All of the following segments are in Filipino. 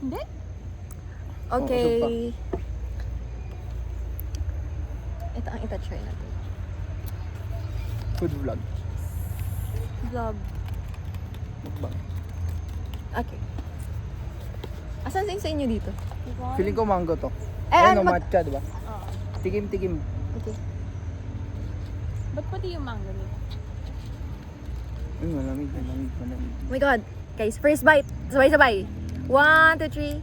Hindi? Okay. Ito ang ita-try natin. Food vlog. Vlog. Mukbang. Okay. Asan sa inyo dito? Feeling ko mango to. Eh, Ayan ano o, matcha, diba? Oo. Tikim-tikim. Okay. Ba't pati yung mango nito? Uy, malamig. Oh my God. Guys, first bite. Sabay-sabay. 1, 2, 3.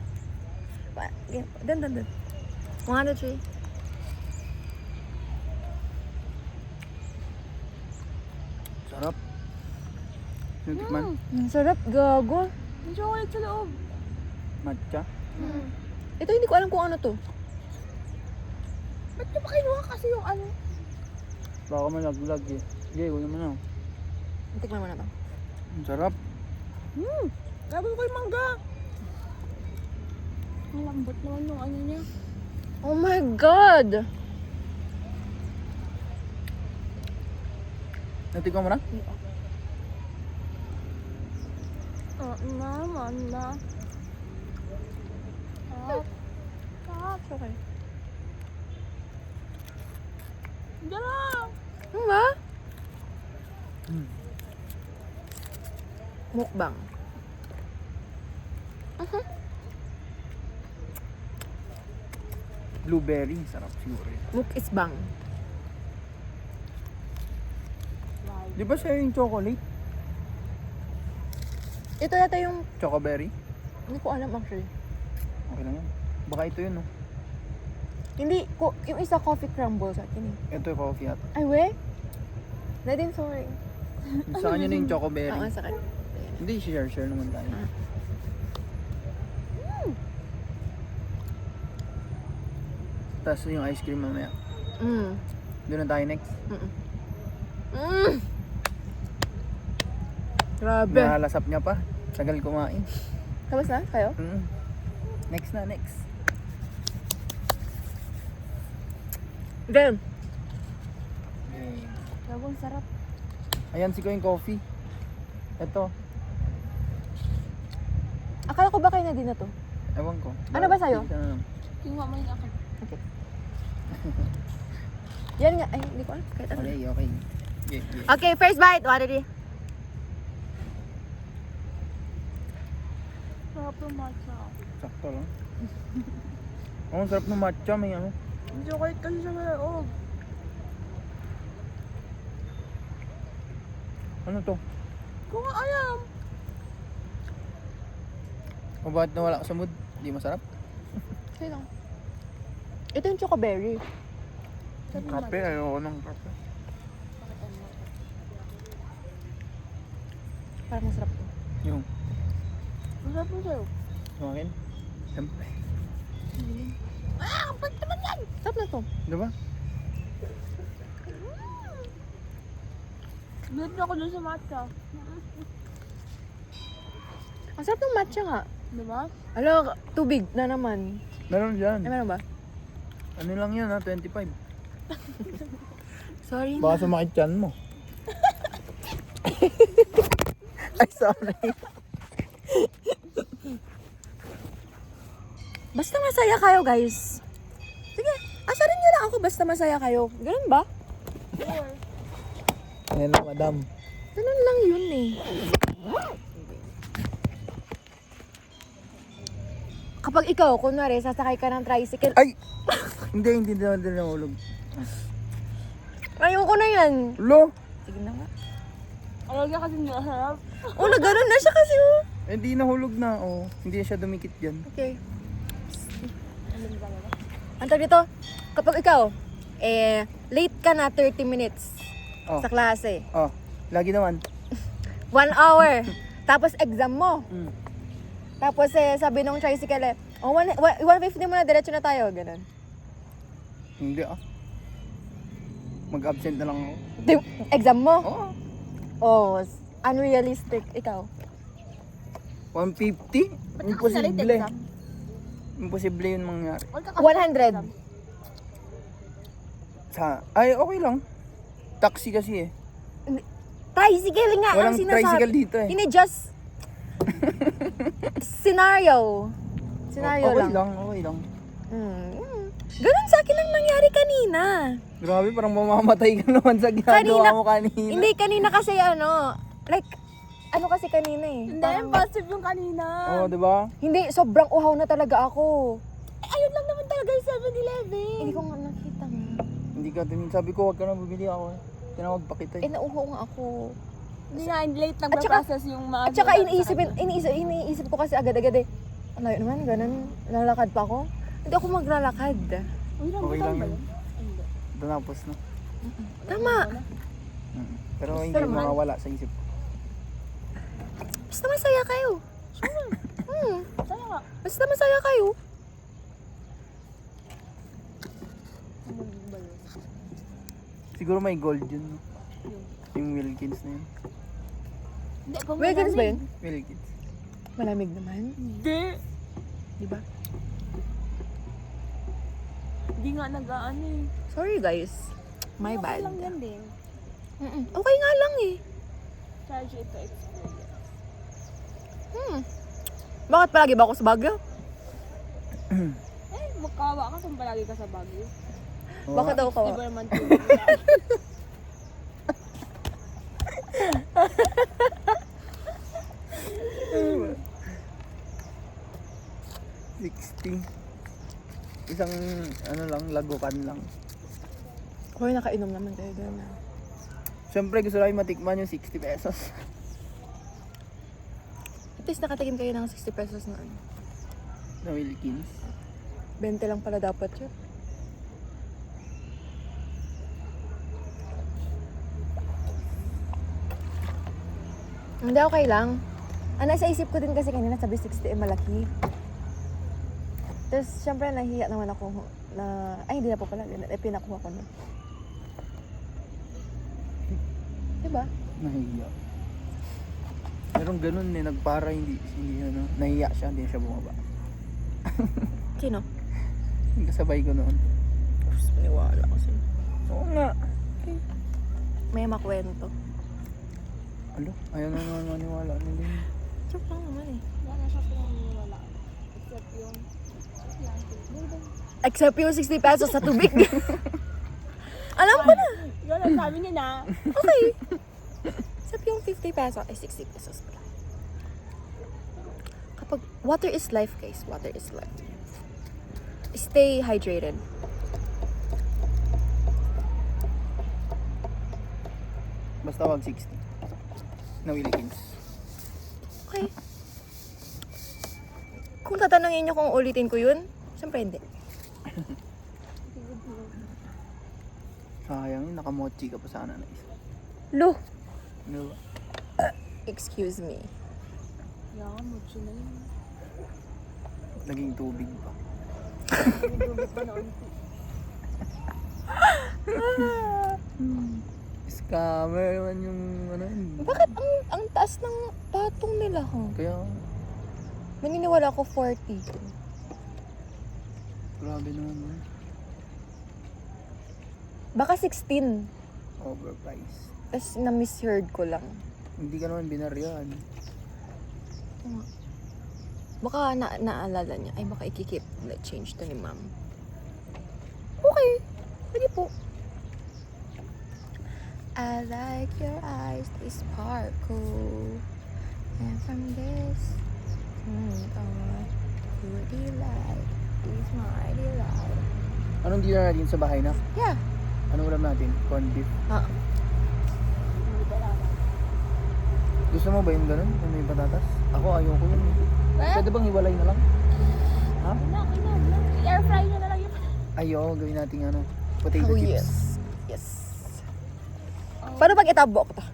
Dun. 1, 2, 3. Sarap. Yung tikman? Ang sarap, gago. May chocolate sa loob. Matcha. Ito hindi ko alam kung ano to. Ba't nyo pa kinuha kasi yung ano? Baka malaglag eh. Sige, huwag naman ako. Tikman mo na ba? Ang sarap. Sabi ko yung mangga. Ang lambot naman yung ano niya. Oh my God! Natikman mo na? Naman na. Okay. Diyan lang. Ano ba? Hmm. Mukbang. Blueberry. Sarap siguro yun. Mukisbang. Di ba siya yung chocolate? Ito yata yung... Chocoberry? Hindi ko alam actually. Okay lang yan. Baka ito yun, no? Hindi ko... Yung isa coffee crumble sa akin eh. Ito yung coffee at. Ay, we? Nadine, sorry. Sa kanya na yung chocoberry. Oo, sa akin. Hindi, share naman tayo. Tapos yung ice cream mamaya. Doon na tayo next. Grabe. Nahalasap niya pa. Tagal kumain. Tapos na? Kayo? Next na, next. Then, Okay. Gagawin sarap. Ayan si ko yung coffee. Ito. akala ko ba kayo na din na to? Ewan ko. Ano ba sa'yo? Isa na lang. Kinuha mo yung ako. Okay. Yan nga. Ay, hindi ko alam. Kahit ano. Okay, okay. Yeah. Okay, first bite. What did you? Sarap yung matcha. Sakto lang. Oh, ang sarap ng matcha. May ano. May chocolate kasi siya sa loob. Ano to? Kung alam. O bakit nawala ka sa mood? Hindi masarap? Okay lang. Ito yung chocoberry. Kape, ayoko ng kape. Parang masarap to. Yung, Masarap yung sa'yo. sa akin? Siyempre. Kapag naman yan! Sarap na to. Diba? Bilip na ako dun sa matcha. Ang sarap ng matcha nga. Diba? Alo, tubig na naman. Meron dyan. Ay, meron ba? Ano lang yan ha, 25. Sorry na. Baka sumakit yan mo. Ay, sorry. Basta masaya kayo, guys. Sige, asarin nyo lang ako basta masaya kayo. Ganun ba? Ayan na, madam. Ganun lang yun eh. Kapag ikaw, kunwari, sasakay ka ng tricycle, Ay! hindi na nahulog. ayoko na yan. Lo! Sige na nga. Alagyan kasi masarap. Oh, na ganun na siya kasi oh. Hindi nahulog na, oh. Hindi na siya dumikit dyan. Okay. Ang tawag dito, kapag ikaw, late ka na 30 minutes Oh. sa klase. Oh, lagi naman. 1 hour. Tapos exam mo. Mm. Tapos sabi nung tricycle, 150 muna, diretso na tayo. Ganun. Hindi ah. Mag-absent na lang ako. Exam mo? Oo. Oh, unrealistic. Ikaw? 150? Imposible. Imposible yun mangyari. 100. Ay, okay lang. Taxi kasi eh. Tricycle nga ang Walang sinasabi. tricycle dito eh. Hindi, just scenario. Senaryo Okay lang. okay lang. Ganun sa akin lang nangyari kanina. Grabe, parang mamamatay ka naman sa ginagawa mo kanina. Hindi, kanina kasi like, ano kasi kanina eh. Hindi, Parang- impossible yung kanina. Oo, di ba? Hindi, sobrang uhaw na talaga ako. Ayun lang naman talaga yung 7-Eleven. Hindi ko nga nakita nga. Hindi ka tingin. Sabi ko, wag ka na bumili ako. Tinawag pa kita eh. Nauuhaw nga ako. Hindi nga, late At saka- nagpa-process yung mga... At saka iniisip ko kasi agad-agad eh. Ano yun naman, ganun, lalakad pa ako. Hindi ako maglalakad. Okay lang yun. Tapos na. Tama. Pero hindi naman. mawawala sa isip ko. Basta masaya kayo. Sa'yo nga. Basta masaya kayo. Siguro may gold yun. No? Yung Wilkins na yun. Hindi, Wait, ganun ba yun? Wilkins. Malamig naman. Hindi. Di ba? Hindi nga nag-ano eh. Sorry guys. My Okay bad. lang yan din. Okay nga lang eh. Charge it to experience. Bakit palagi ba ako sa Baguio? Eh, magkawa ka kung palagi ka sa Baguio. Oo. Bakit ako Di kawa? ba naman tulog na? 60. Isang ano lang, lagukan lang. Hoy, nakainom naman tayo doon ah. Siyempre gusto namin matikman yung 60 pesos. At least nakatikim kayo ng 60 pesos na ano. Na Wilkins. 20 lang pala dapat yun. Hindi, okay lang. Nasa isip ko din kasi kanina sabi 60 eh malaki. Tapos syempre nahiya naman ako na, ay hindi na po pala, pinakuha ko na. Diba? Nahiya. Merong ganun eh, nagpara, hindi ano, nahiya siya, hindi siya bumaba. Sino? Yung kasabay ko noon. Oops, maniwala kasi. Oo nga. May makwento. Alo, ayaw na naman maniwala nila. Joke lang naman eh. Wala na siya pinaniniwala. Except yung... Except yung 60 pesos sa tubig. Alam ko na. Yun ang sabi niya na. Okay. Except yung 50 pesos, ay 60 pesos pala. Kapag water is life guys, water is life. Stay hydrated. Basta wag 60. Na Wilkins. Okay. Kung tatanungin nyo kung ulitin ko yun, siyempre hindi. Sayang, nakamochi ka pa sana na isa. Lo, Ano ba? excuse me. Kaya mucho na yun. Naging tubig pa. Nagugubit ba noon? Scammer naman yung ano yun. Bakit ang taas ng patong nila ha? Kaya, Maniniwala ako 40. grabe naman yun. Baka 16. Overpriced. Tapos na-misheard ko lang. Hindi ka naman binaryan. Baka naalala niya. Ay, baka ikikip na change to ni ma'am. Okay. Sige po. I like your eyes, they sparkle. And from this point on, you delight, is my delight. Anong dinner natin sa bahay na? Yeah. Anong ulam natin? Corned beef. Gusto mo ba yung ganun? Yung may patatas? Ako ayoko yun eh. Pwede bang hiwalay na lang? Ha? Kanya. I-air fry niya na lang yung... Ayoko, gawin natin ano, potato Oh, chips. yes. Yes. Paano pag itabo ko to?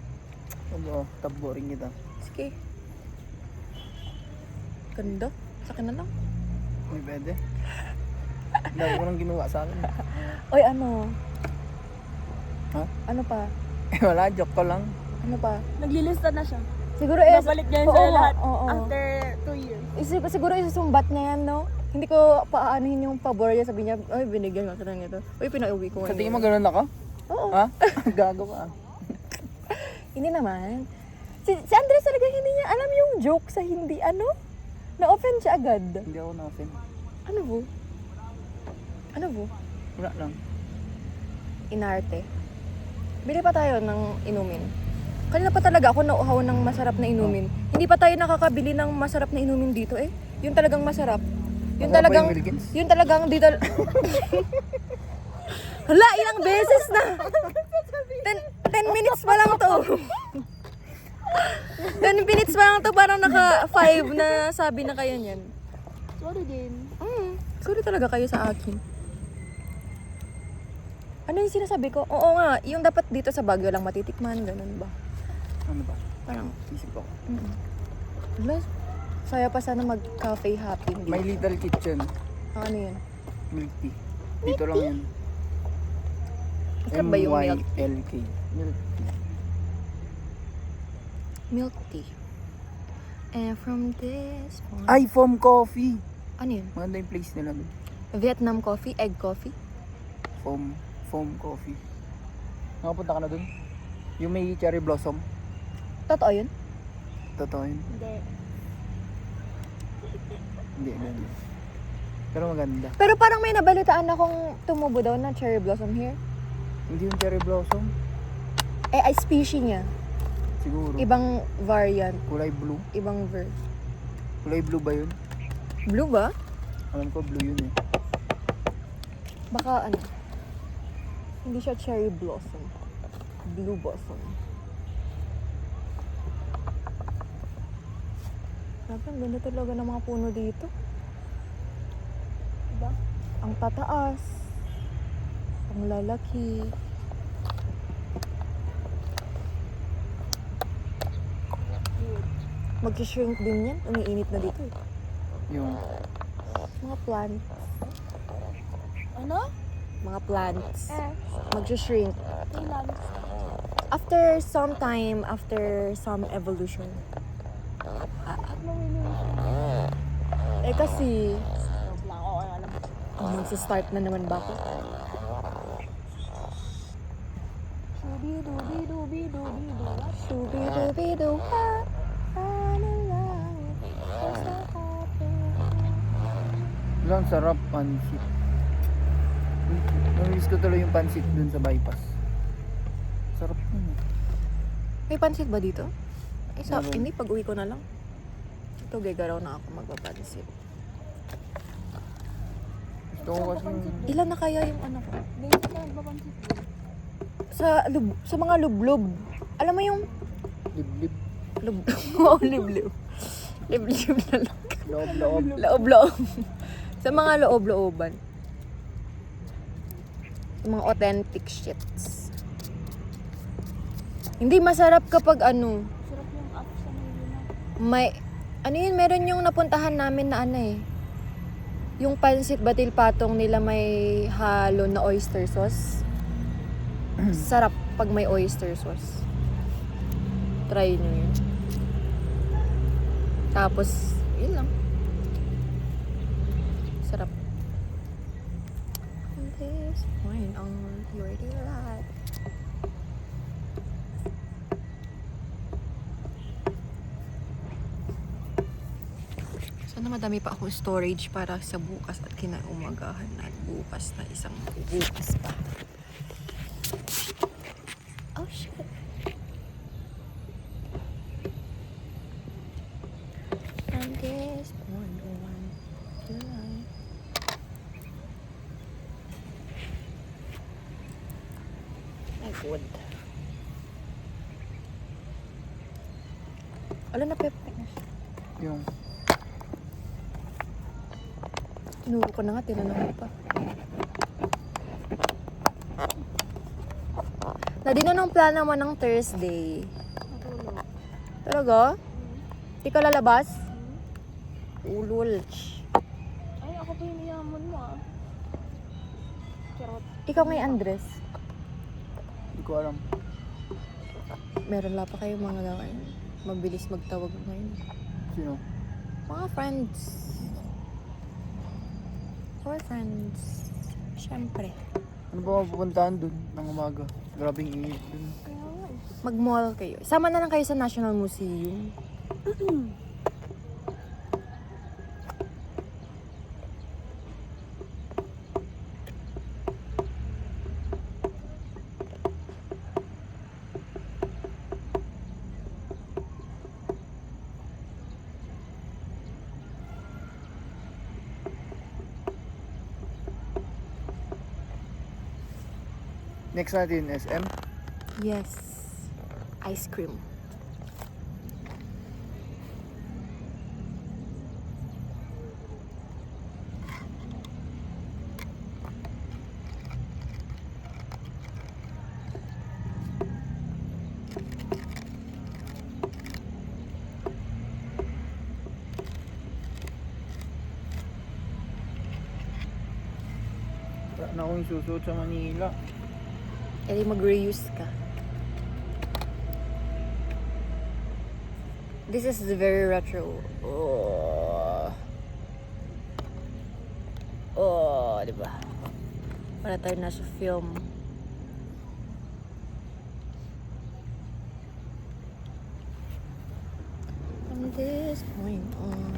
Oo, tabo rin kita. Sige. Ganda. Sa akin na lang. Hindi pwede. Dami ko nang ginawa sa akin. Oy, ano? Ha? Ano pa? Eh wala, joke ko lang. Ano pa? Naglilista na siya. Siguro eh. Babalik niya Oo sa nga, lahat. oo. After 2 years. Siguro isusumbat niya yan, no? Hindi ko paaanuhin yung pabor niya. Sabi niya, ay, binigyan ko ng ito. Uy, pinauwi ko. Sa ngayon. tingin mo ganun ako? Oo. Ha? Gago ka. Hindi naman. Si Andres talaga hindi niya alam yung joke sa hindi, ano? Na-offend siya agad. Hindi ako na-offend. Ano po? Ano po? Wala lang. Inarte. Bili pa tayo ng inumin. Kanina pa talaga ako nauhaw ng masarap na inumin. Hindi pa tayo nakakabili ng masarap na inumin dito eh. Yung talagang masarap. Yung Masarap ba talagang, yung Wilkins? yung talagang dito. Hala, ilang beses na. 10 minutes pa lang to. 10 minutes pa lang to, parang naka 5 na sabi na kayo niyan. Sorry din. Sorry talaga kayo sa akin. Ano yung sinasabi ko? Oo nga, yung dapat dito sa Baguio lang matitikman, ganun ba? Ano ba? Parang, Isip ko. wala, saya pa sana mag-cafe hopping dito. My Little Kitchen. Ano yun? Milk tea. Dito lang yun. Masarap ba yung milk? MYLK. Milk tea. Milk tea. And from this point... Ay, foam coffee. Ano yun? Maganda yung place nila doon. Vietnam coffee? Egg coffee? Foam coffee. Nakapunta ka na doon? Yung may cherry blossom. Totoo yun? Totoo yun. Hindi. Hindi. Pero maganda. Pero parang may nabalitaan akong tumubo daw na cherry blossom here. Hindi yung cherry blossom. Eh, ay species niya. Siguro. Ibang variant. Kulay blue. Ibang Kulay blue ba yun? Blue ba? Alam ko blue yun eh. Baka ano? Hindi siya cherry blossom. Blue blossom. Grabe, ang ganda talaga ng mga puno dito. Diba? Ang tataas. Ang lalaki. Mag-shrink din yan. Umiinit na dito eh. Yung Mga plants. Ano? Mga plants. Mag-shrink. Kailan? After some time, after some evolution. Eh kasi, Huwag lang ako alam. magsa-start na naman ba ako? Shubi-dubi-dubi-dubi-du. Shubi-dubi-du-ha, ano lang, basta happy. Lang sarap pansit. Namiss ko tuloy yung pansit dun sa bypass. Sarap nun eh. May pansit ba dito? Meron. Hindi, pag uwi ko na lang. Ito, gagaraw na ako magpapansit. Gusto ko kasi yung Ilan na kaya yung ano ko? Ganyan ka nagpapansit. Sa mga lublob. Alam mo yung liblib. Oo, liblib. Liblib na lang. Loob-loob. Loob-loob. Sa mga loob-looban. Sa mga authentic shits. Hindi masarap kapag ano, Sarap yung up sa may may, ano yun, meron yung napuntahan namin na ano eh. Yung pansit batil patong nila may halo na oyster sauce. Sarap pag may oyster sauce. Try nyo yun. Tapos, yun lang. Sarap. This point on your delight. Sana madami pa ako storage para sa bukas at kinaumagahan at bukas na isang bukas pa. Oh shit. From this point on to line. Ay, good. Alam na pepe na siya. Yung Tinuro ko na nga, tinanong ko pa. Nadinanong plano mo ng Thursday. natulog. Talaga? Di ka lalabas? Ulul. Ay, ako pa yung iyaman mo ah. Charot. Ikaw ngay Andres. hindi ko alam. Meron la pa kayo mga gawin. Mabilis magtawag ngayon. Sino? Mga friends. Our friends. Siyempre. Ano ba mapupuntahan dun ng umaga? Grabing init dun. Kaya nga eh. Mag-mall kayo. Sama na lang kayo sa National Museum. Next natin, SM. Yes. Ice cream. Wala na akong susuot sa Manila. E di mag-reuse ka. This is very retro. Diba? Para tayo nasa film. From this point on,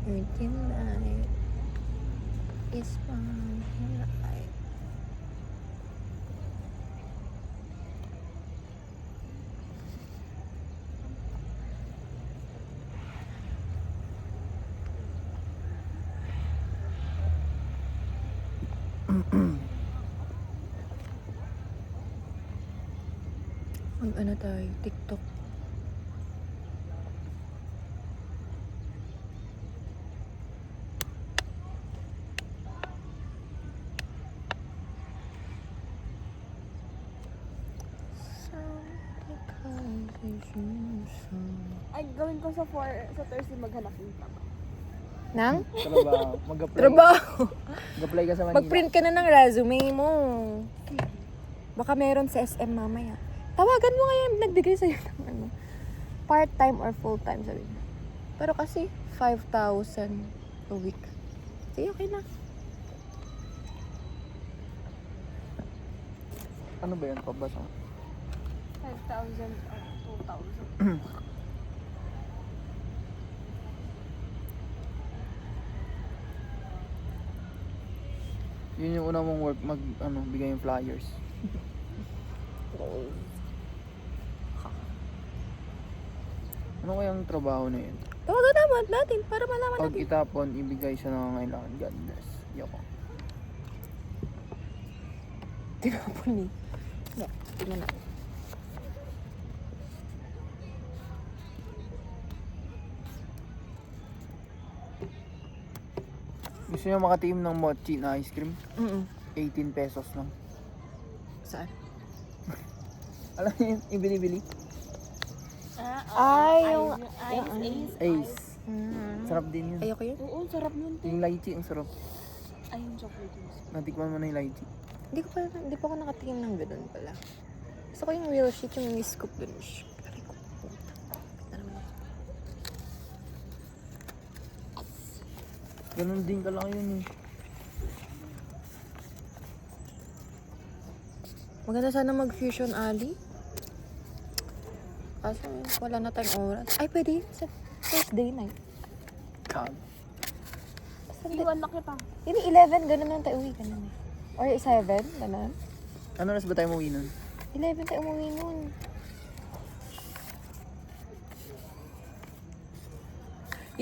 your dim light is my light. Mag-ano tayo? TikTok. Ay, gawin ko sa Thursday maghanap ng trabaho. Nang? Trabaho. Mag-apply. Trabaho. Mag-apply ka sa Manila. Mag-print ka na ng resume mo. Baka meron sa SM mamaya. Tawagan mo ngayon, nagbigay sa'yo ng ano, part-time or full-time, sabi niya. Pero kasi, 5,000 a week. Sige, okay na. Ano ba yan? Pabasa? 5,000 or 2,000. Yun yung una mong work, bigay yung flyers. Ano kayang trabaho na yun? Tawagan naman natin para malaman Pag natin. itapon, ibigay sa nangangailangan. God bless. Yoko. Tinapon ni. Yeah, tingnan natin. Gusto nyo makatiim ng mochi na ice cream? 18 pesos lang. Saan? Alam niyo yun, yung binibili? Ay, yung... Ace. Mm. Sarap din yun. Ayoko yun. Oo, sarap nun. Yung lychee, ang sarap. Ay, yung chocolate juice. Natikman mo na yung lychee. Hindi pa ako nakatingin ng ganun pala. Gusto ko yung real shit, yung scoop dun. Aray ko. Ano naman? Ganun din ka lang yun eh. Maganda sana mag-fusion alley. Kaso wala na tayong oras. Ay, pwede. Sa Thursday night. Kag. Sunday. Iwan na kita. Hindi, 11. Ganun na tayo uwi. Ganun eh. Or 7. Ganun. Ano oras ba tayo mauwi nun? 11 tayo umuwi nun.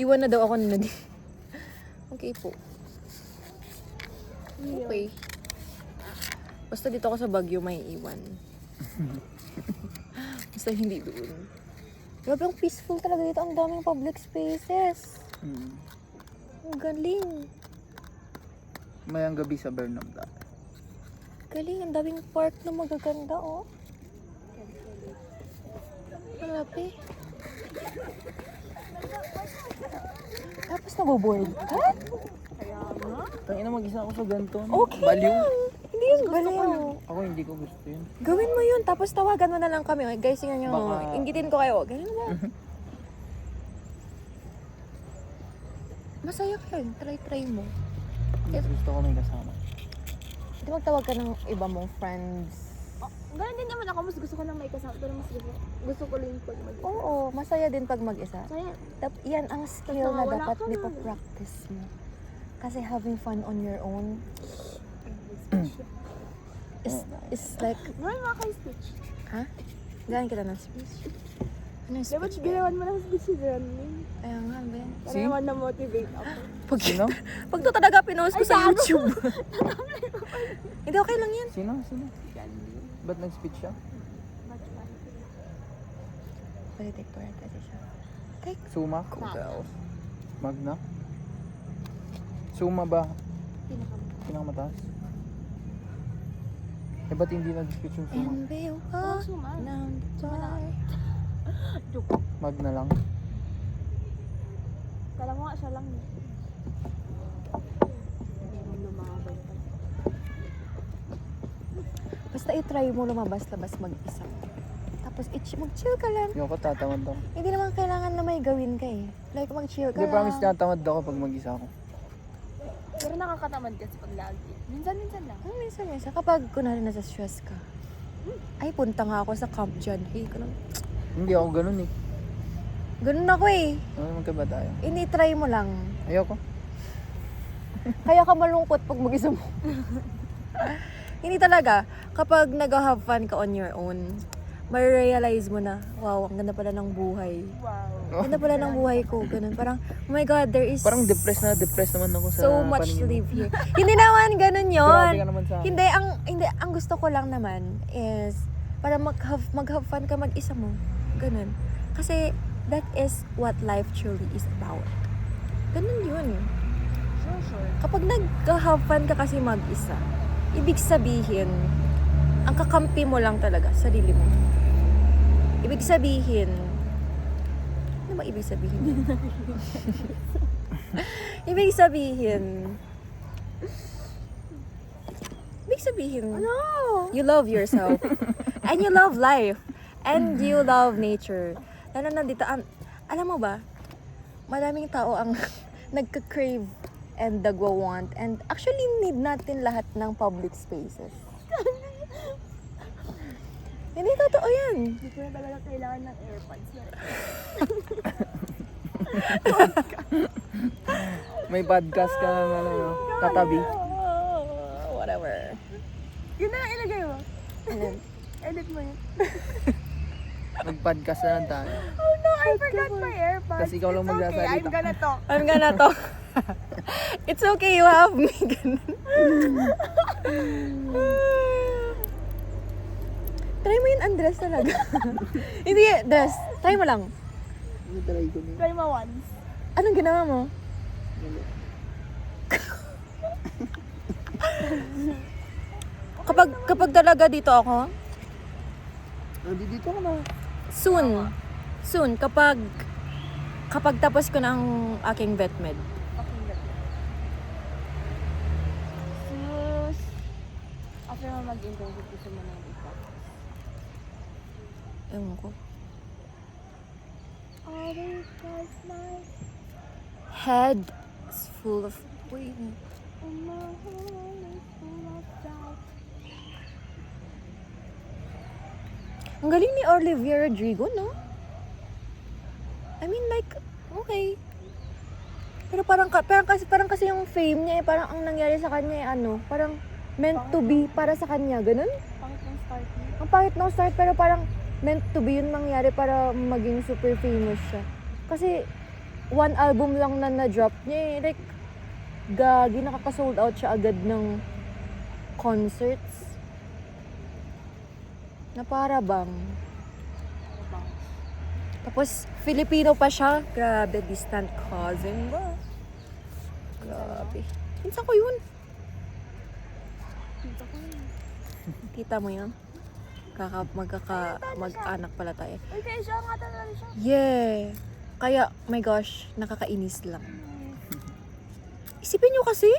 Iwan na daw ako nila din. Okay po. Okay. Basta dito ako sa Baguio may iwan. Basta hindi doon. Grabe, ang peaceful talaga dito. Ang daming public spaces. Ang galing. Mayang gabi sa Bernabda. Galing, ang daming park na magaganda, oh. Grabe. Tapos naboboard ka? Kaya nga. Tangina, mag-isa ako sa ganito. Okay Baliw. lang. Hindi yun baliw. Ako hindi ko gusto yun. Gawin mo yun, tapos tawagan mo na lang kami. Okay, guys, yun yung Baka- inggitin ko kayo. Ganun mo. Masaya ka yun. Try mo. Mas gusto ko may kasama. Hindi magtawag ka ng iba mong friends. Oh, ganun din naman ako. Mas gusto ko lang may kasama. Pero mas gusto ko lang pag mag-isa. Oo, masaya din pag mag-isa. Kaya, Yan ang skill Tapos na wala dapat ka na. ipa-practice mo. Kasi having fun on your own is like, Ngayon mga kay speech. ha? Gano'n kita ng speech. Ano yung Dapat speech ba? ginawan mo ng speech si Janine. Kaya nga, ano ba yan? Para Si? naman na-motivate ako. Pag, Sino? pag to talaga pinost ko Ay, sa gago. YouTube. Hindi, okay lang yan. Sino? Janine. Ba't nag-speech siya? Batch one. Valedictorian kasi siya. Take Suma? Google. Magna? Suma ba? Pinakamata. Pinakamataas? Eh, ba't hindi nag-speech yung Suma? And we Oh, walk suma. down the dark. Joke. Magna lang. Kala mo nga siya lang. Hindi mo lumabay pa. Basta i-try mo lumabas-labas mag-isa. Tapos mag-chill ka lang. Yung ko tatamad ako. Hindi naman kailangan na may gawin ka eh. Like mag-chill ka Hindi, lang. promise tatamad ako pag mag-isa ako. Pero nakakatamad kasi pag lagi. Minsan lang. Minsan. Kapag kunwari nasa stress ka. Ay, punta nga ako sa Camp John. Hey, ganun. Hindi ako ganun eh. Ganun ako eh. Ano naman ba tayo? Hindi, try mo lang. Ayoko. Kaya ka malungkot pag mag-isa mo. Hindi talaga. Kapag nag-have fun ka on your own, ma-realize mo na, wow, ang ganda pala ng buhay. Wow. Ganda pala ng buhay ko. Ganun. Parang, oh my God, there is Parang depressed naman ako sa so much to paningin mo. live here. Hindi naman ganun Grabe yon. ka naman sa akin. Hindi, ang gusto ko lang naman is para mag-have fun ka mag-isa mo. Ganun. Kasi that is what life truly is about. Ganun yun. Sure. Kapag nag-have fun ka kasi mag-isa, ibig sabihin, ang kakampi mo lang talaga, sarili mo. Ibig sabihin, ano ba ibig sabihin? Ibig sabihin, Ano? you love yourself, and you love life, and you love nature. Lalo na dito, alam mo ba, maraming tao ang nagka-crave and nagwa-want, and actually need natin lahat ng public spaces. Hindi totoo yan. Hindi ko na talaga kailangan ng AirPods. May podcast ka na ano, katabi. Whatever. Yun na lang ilagay mo. Ano? Edit mo yun. Mag-podcast na lang tayo. Oh no, I forgot my AirPods. Kasi ikaw lang It's okay, magsasalita. I'm gonna talk. I'm gonna talk. It's okay, you have me. Ganun. Try mo yun, Andres, talaga. Hindi, Des. Try mo lang. Try ko na. Try mo once. Anong ginawa mo? Kapag talaga dito ako, Dito ka na. soon, kapag tapos ko ng aking vet med. Okay, good. Sus. After mo mag-internship, gusto mo na yung ipapos. Ewan ko. Always was my Head is full of waiting. and my heart is full of doubt. Ang galing ni Olivia Rodrigo, no? I mean, like, okay. Pero parang kasi yung fame niya, parang ang nangyari sa kanya, parang meant to be para sa kanya, ganun? Pangit ng start mo. Ang pangit ng start, pero parang meant to be yun nangyari para maging super famous siya. Kasi, one album lang na na-drop niya, like, gagi, nakaka-sold out siya agad ng concerts. Na para bang. Tapos, Filipino pa siya. Grabe, distant cousin ba? Grabe. Pinsan ko yun. Kita ko yun. Kita mo yun? Mag-anak pala tayo. Uy, kaya siya nga talaga siya. Yeah. Kaya, my gosh, nakakainis lang. Isipin nyo kasi.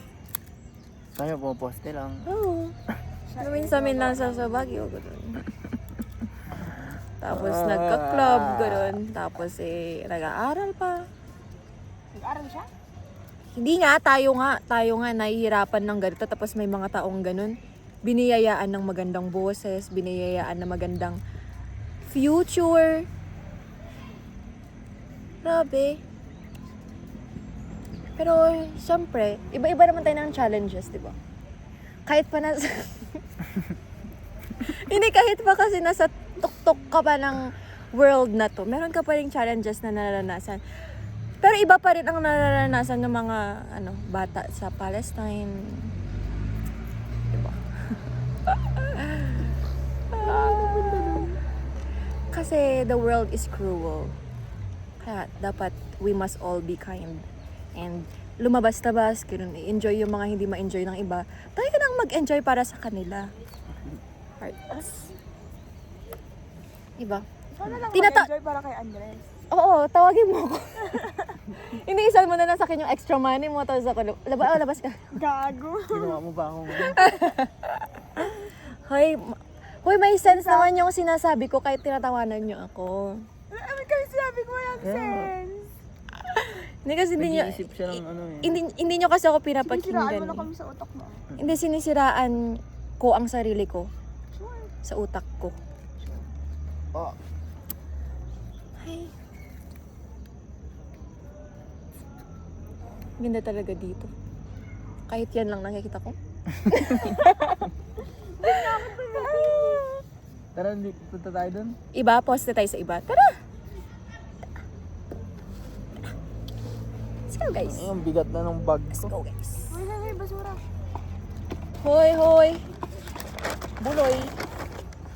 Tayo puposte lang. Oo. Minsan lang sa Baguio, gano'n. Tapos nagka-club, gano'n. Tapos nag-aaral pa. Nag-aaral siya? Hindi nga, tayo nga nahihirapan ng ganito. Tapos may mga taong gano'n. Biniyayaan ng magandang boses, biniyayaan ng magandang future. Grabe. Pero, syempre, iba-iba naman tayo ng challenges, di ba? Kahit pa hindi, kahit pa kasi nasa tuktok ka pa ng world na to, meron ka pa rin challenges na nararanasan. Pero iba pa rin ang nararanasan ng mga bata sa Palestine. Diba? Kasi the world is cruel. Kaya dapat we must all be kind. And lumabas-labas, enjoy yung mga hindi ma-enjoy ng iba. Tayo ka nang mag-enjoy para sa kanila. Hearts. Diba? Sana lang Tinata- mag-enjoy para kay Andres. Oo, tawagin mo ako. Iniisal mo na lang sa akin yung extra money mo. Tapos ako, labas ka. Gago. Ginawa mo ba ako ngayon? Hoy, may sense naman yung sinasabi ko kahit tinatawanan niyo ako. Ano kami sinabi ko walang sense? Hindi kasi Nag-iisip siya ng ano eh. hindi niyo kasi ako Sinisiraan pinapakinggan. mo na kami sa utak mo. Hindi sinisiraan ko ang sarili ko Sure. sa utak ko. Oh, Ay. Ganda talaga dito. Kahit yan lang nakikita ko. tara, punta tayo dun. Iba, poste tayo sa iba. Tara! Let's go, guys. Ay, ang bigat na ng bag Let's ko. go, guys. Hoy, basura. Hoy, hoy. Buloy.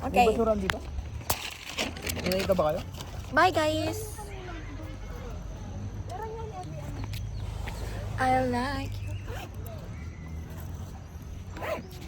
Okay. May basuran dito? May nakita ba kayo? Bye, guys. I like you.